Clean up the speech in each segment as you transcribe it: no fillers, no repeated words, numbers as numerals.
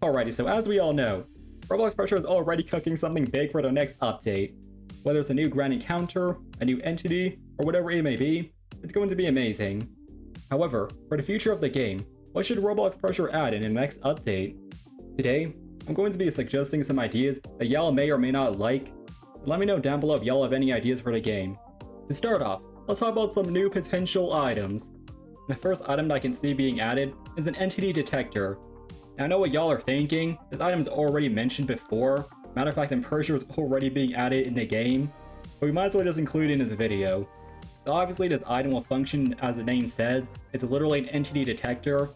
Alrighty, so as we all know, Roblox Pressure is already cooking something big for the next update. Whether it's a new grand encounter, a new entity, or whatever it may be, it's going to be amazing. However, for the future of the game, what should Roblox Pressure add in the next update? Today, I'm going to be suggesting some ideas that y'all may or may not like. Let me know down below if y'all have any ideas for the game. To start off, let's talk about some new potential items. The first item that I can see being added is an entity detector. Now, I know what y'all are thinking, this item is already mentioned before. Matter of fact, I'm pretty sure it's already being added in the game, but we might as well just include it in this video. So obviously this item will function as the name says, it's literally an entity detector.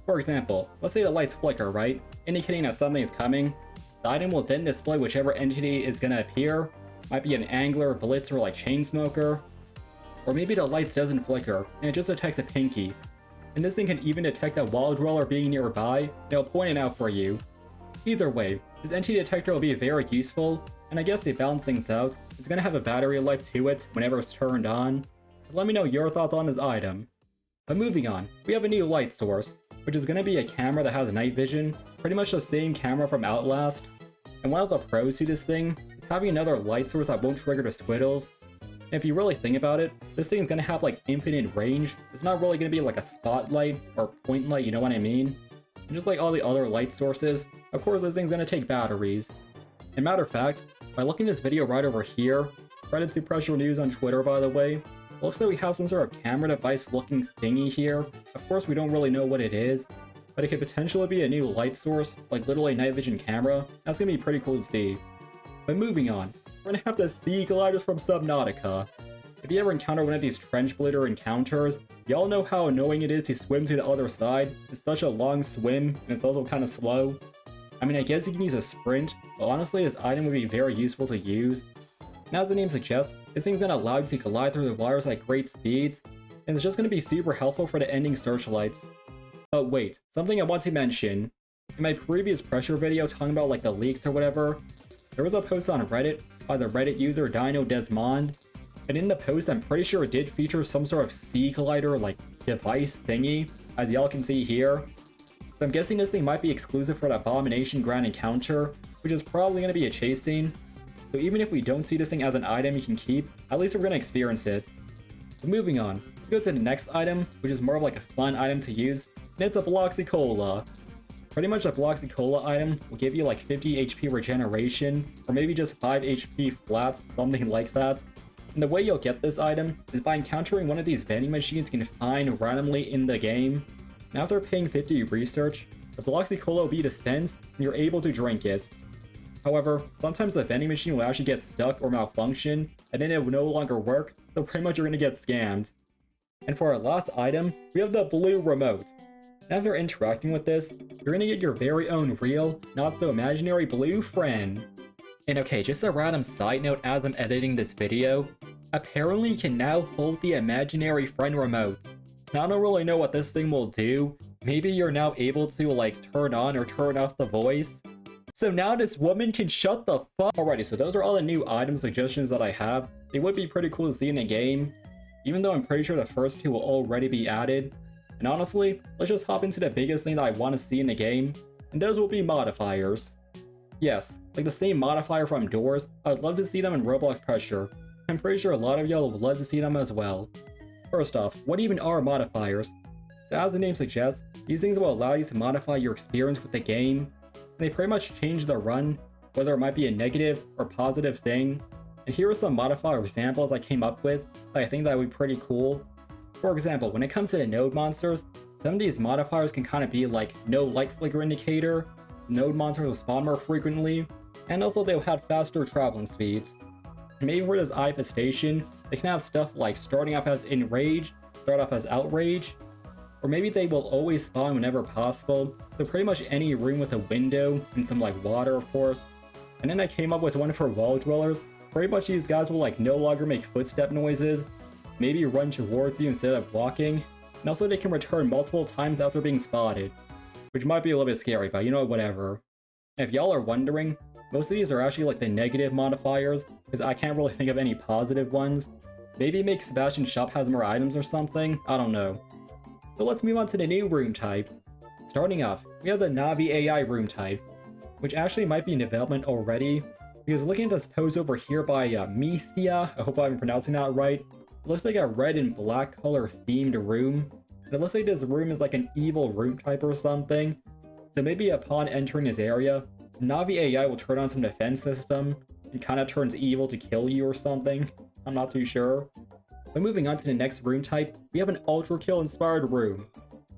For example, let's say the lights flicker, right? Indicating that something is coming. The item will then display whichever entity is gonna appear. Might be an angler, blitzer, like Chainsmoker. Or maybe the lights doesn't flicker, and it just detects a pinky. And this thing can even detect a wall dweller being nearby, and it'll point it out for you. Either way, this entity detector will be very useful, and I guess to balance things out, it's gonna have a battery life to it whenever it's turned on. But let me know your thoughts on this item. But moving on, we have a new light source, which is gonna be a camera that has night vision, pretty much the same camera from Outlast. And one of the pros to this thing is having another light source that won't trigger the squiddles. And if you really think about it, this thing's gonna have like infinite range. It's not really gonna be like a spotlight or point light, you know what I mean? And just like all the other light sources, of course this thing's gonna take batteries. And matter of fact, by looking at this video right over here, credit to Pressure News on Twitter by the way, looks like we have some sort of camera device looking thingy here. Of course we don't really know what it is, but it could potentially be a new light source, like literally a night vision camera. That's gonna be pretty cool to see. But moving on, we're gonna have the sea gliders from Subnautica. If you ever encounter one of these trench blitter encounters, y'all know how annoying it is to swim to the other side. It's such a long swim, and it's also kind of slow. I mean, I guess you can use a sprint, but honestly this item would be very useful to use. And as the name suggests, this thing's gonna allow you to glide through the wires at great speeds, and it's just gonna be super helpful for the ending searchlights. But wait, something I want to mention. In my previous Pressure video talking about like the leaks or whatever, there was a post on Reddit by the Reddit user Dino Desmond, and in the post I'm pretty sure it did feature some sort of sea glider like device thingy, as y'all can see here. So I'm guessing this thing might be exclusive for the Abomination Grand Encounter, which is probably going to be a chase scene. So even if we don't see this thing as an item you can keep, at least we're going to experience it. But moving on, let's go to the next item, which is more of like a fun item to use, and it's a Bloxy-Cola. Pretty much a Bloxy-Cola item will give you like 50 HP regeneration, or maybe just 5 HP flat, something like that. And the way you'll get this item is by encountering one of these vending machines you can find randomly in the game. And after paying 50 research, the Bloxy-Cola will be dispensed and you're able to drink it. However, sometimes the vending machine will actually get stuck or malfunction, and then it will no longer work, so pretty much you're gonna get scammed. And for our last item, we have the blue remote. After interacting with this, you're gonna get your very own real, not so imaginary blue friend. And okay, just a random side note as I'm editing this video, apparently you can now hold the imaginary friend remote. Now I don't really know what this thing will do, maybe you're now able to like turn on or turn off the voice. So now this woman can shut the fuck. Alrighty, so those are all the new item suggestions that I have. They would be pretty cool to see in the game, even though I'm pretty sure the first two will already be added. And honestly, let's just hop into the biggest thing that I want to see in the game, and those will be modifiers. Yes, like the same modifier from Doors, I would love to see them in Roblox Pressure. I'm pretty sure a lot of y'all would love to see them as well. First off, what even are modifiers? So as the name suggests, these things will allow you to modify your experience with the game, and they pretty much change the run, whether it might be a negative or positive thing. And here are some modifier examples I came up with that I think that would be pretty cool. For example, when it comes to the node monsters, some of these modifiers can kind of be like no light flicker indicator, node monsters will spawn more frequently, and also they'll have faster traveling speeds. And maybe for this infestation, they can have stuff like starting off as enrage, start off as outrage, or maybe they will always spawn whenever possible, so pretty much any room with a window and some like water of course. And then I came up with one for wall dwellers, pretty much these guys will like no longer make footstep noises, maybe run towards you instead of walking, and also they can return multiple times after being spotted, which might be a little bit scary, but you know, whatever. And if y'all are wondering, most of these are actually like the negative modifiers, because I can't really think of any positive ones. Maybe make Sebastian's shop has more items or something, I don't know. So let's move on to the new room types. Starting off, we have the Navi AI room type, which actually might be in development already, because looking at this pose over here by Mithia, I hope I'm pronouncing that right, it looks like a red and black color themed room, and it looks like this room is like an evil room type or something, so maybe upon entering this area, Navi AI will turn on some defense system, and kinda turns evil to kill you or something, I'm not too sure. But moving on to the next room type, we have an Ultra Kill inspired room.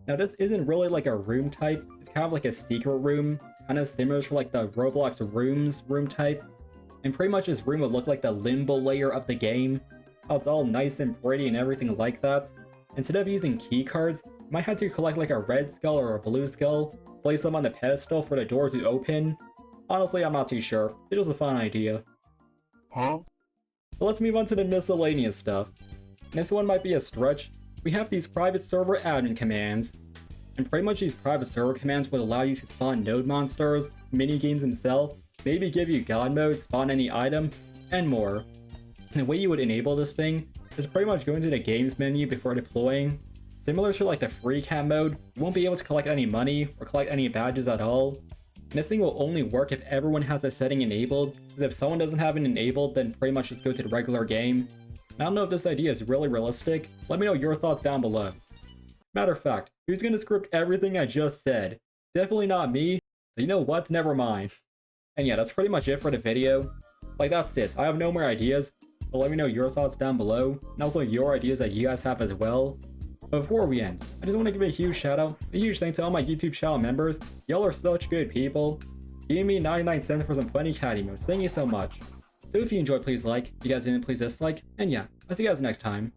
Now this isn't really like a room type, it's kind of like a secret room, kind of similar to like the Roblox Rooms room type. And pretty much this room would look like the limbo layer of the game, how it's all nice and pretty and everything like that. Instead of using key cards, you might have to collect like a red skull or a blue skull, place them on the pedestal for the door to open. Honestly, I'm not too sure, it's just a fun idea. Huh? But let's move on to the miscellaneous stuff. This one might be a stretch. We have these private server admin commands, and pretty much these private server commands would allow you to spawn node monsters, mini games themselves, maybe give you god mode, spawn any item, and more. And the way you would enable this thing is pretty much going to the games menu before deploying. Similar to like the free cam mode, you won't be able to collect any money or collect any badges at all. And this thing will only work if everyone has a setting enabled, because if someone doesn't have it enabled, then pretty much just go to the regular game. I don't know if this idea is really realistic, let me know your thoughts down below. Matter of fact, who's gonna script everything I just said? Definitely not me, so you know what, never mind. And yeah, that's pretty much it for the video. Like that's it, I have no more ideas, but let me know your thoughts down below, and also your ideas that you guys have as well. But before we end, I just want to give a huge shout out, a huge thanks to all my YouTube channel members, y'all are such good people. Giving me 99 cents for some funny cat emotes, thank you so much. So if you enjoyed, please like, if you guys didn't, please dislike, and yeah, I'll see you guys next time.